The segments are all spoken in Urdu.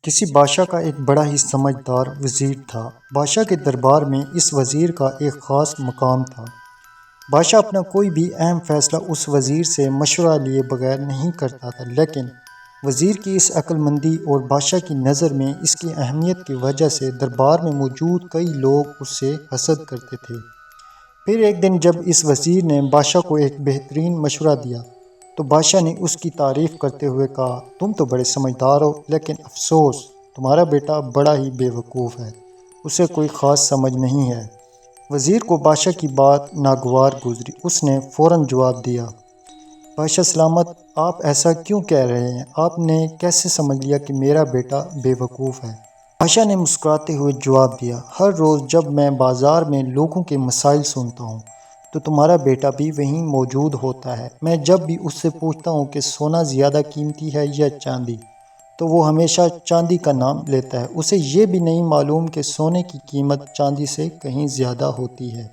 کسی بادشاہ کا ایک بڑا ہی سمجھدار وزیر تھا۔ بادشاہ کے دربار میں اس وزیر کا ایک خاص مقام تھا۔ بادشاہ اپنا کوئی بھی اہم فیصلہ اس وزیر سے مشورہ لیے بغیر نہیں کرتا تھا، لیکن وزیر کی اس عقل مندی اور بادشاہ کی نظر میں اس کی اہمیت کی وجہ سے دربار میں موجود کئی لوگ اس سے حسد کرتے تھے۔ پھر ایک دن جب اس وزیر نے بادشاہ کو ایک بہترین مشورہ دیا تو بادشاہ نے اس کی تعریف کرتے ہوئے کہا، تم تو بڑے سمجھدار ہو، لیکن افسوس تمہارا بیٹا بڑا ہی بے وقوف ہے، اسے کوئی خاص سمجھ نہیں ہے۔ وزیر کو بادشاہ کی بات ناگوار گزری۔ اس نے فوراً جواب دیا، بادشاہ سلامت، آپ ایسا کیوں کہہ رہے ہیں؟ آپ نے کیسے سمجھ لیا کہ میرا بیٹا بے وقوف ہے؟ بادشاہ نے مسکراتے ہوئے جواب دیا، ہر روز جب میں بازار میں لوگوں کے مسائل سنتا ہوں تو تمہارا بیٹا بھی وہیں موجود ہوتا ہے۔ میں جب بھی اس سے پوچھتا ہوں کہ سونا زیادہ قیمتی ہے یا چاندی، تو وہ ہمیشہ چاندی کا نام لیتا ہے۔ اسے یہ بھی نہیں معلوم کہ سونے کی قیمت چاندی سے کہیں زیادہ ہوتی ہے۔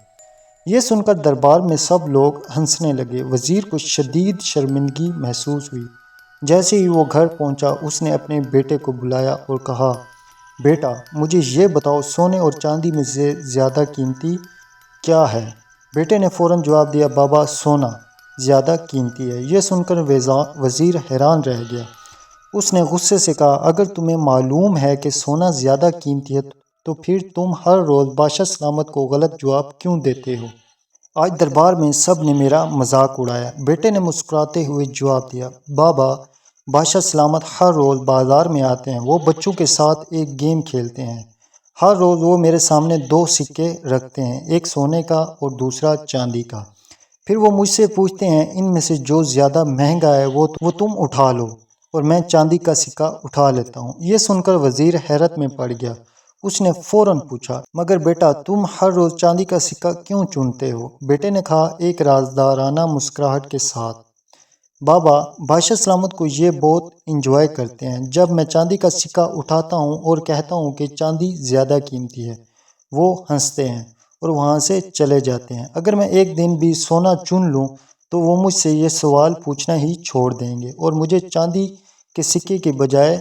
یہ سن کر دربار میں سب لوگ ہنسنے لگے۔ وزیر کو شدید شرمندگی محسوس ہوئی۔ جیسے ہی وہ گھر پہنچا، اس نے اپنے بیٹے کو بلایا اور کہا، بیٹا، مجھے یہ بتاؤ، سونے اور چاندی میں سے زیادہ قیمتی کیا ہے؟ بیٹے نے فوراً جواب دیا، بابا، سونا زیادہ قیمتی ہے۔ یہ سن کر وزیر حیران رہ گیا۔ اس نے غصے سے کہا، اگر تمہیں معلوم ہے کہ سونا زیادہ قیمتی ہے تو پھر تم ہر روز بادشاہ سلامت کو غلط جواب کیوں دیتے ہو؟ آج دربار میں سب نے میرا مذاق اڑایا۔ بیٹے نے مسکراتے ہوئے جواب دیا، بابا، بادشاہ سلامت ہر روز بازار میں آتے ہیں، وہ بچوں کے ساتھ ایک گیم کھیلتے ہیں۔ ہر روز وہ میرے سامنے دو سکے رکھتے ہیں، ایک سونے کا اور دوسرا چاندی کا۔ پھر وہ مجھ سے پوچھتے ہیں، ان میں سے جو زیادہ مہنگا ہے وہ تم اٹھا لو، اور میں چاندی کا سکہ اٹھا لیتا ہوں۔ یہ سن کر وزیر حیرت میں پڑ گیا۔ اس نے فوراً پوچھا، مگر بیٹا، تم ہر روز چاندی کا سکہ کیوں چنتے ہو؟ بیٹے نے کہا ایک رازدارانہ مسکراہٹ کے ساتھ، بابا، بادشاہ سلامت کو یہ بہت انجوائے کرتے ہیں۔ جب میں چاندی کا سکہ اٹھاتا ہوں اور کہتا ہوں کہ چاندی زیادہ قیمتی ہے، وہ ہنستے ہیں اور وہاں سے چلے جاتے ہیں۔ اگر میں ایک دن بھی سونا چن لوں تو وہ مجھ سے یہ سوال پوچھنا ہی چھوڑ دیں گے اور مجھے چاندی کے سکے کے بجائے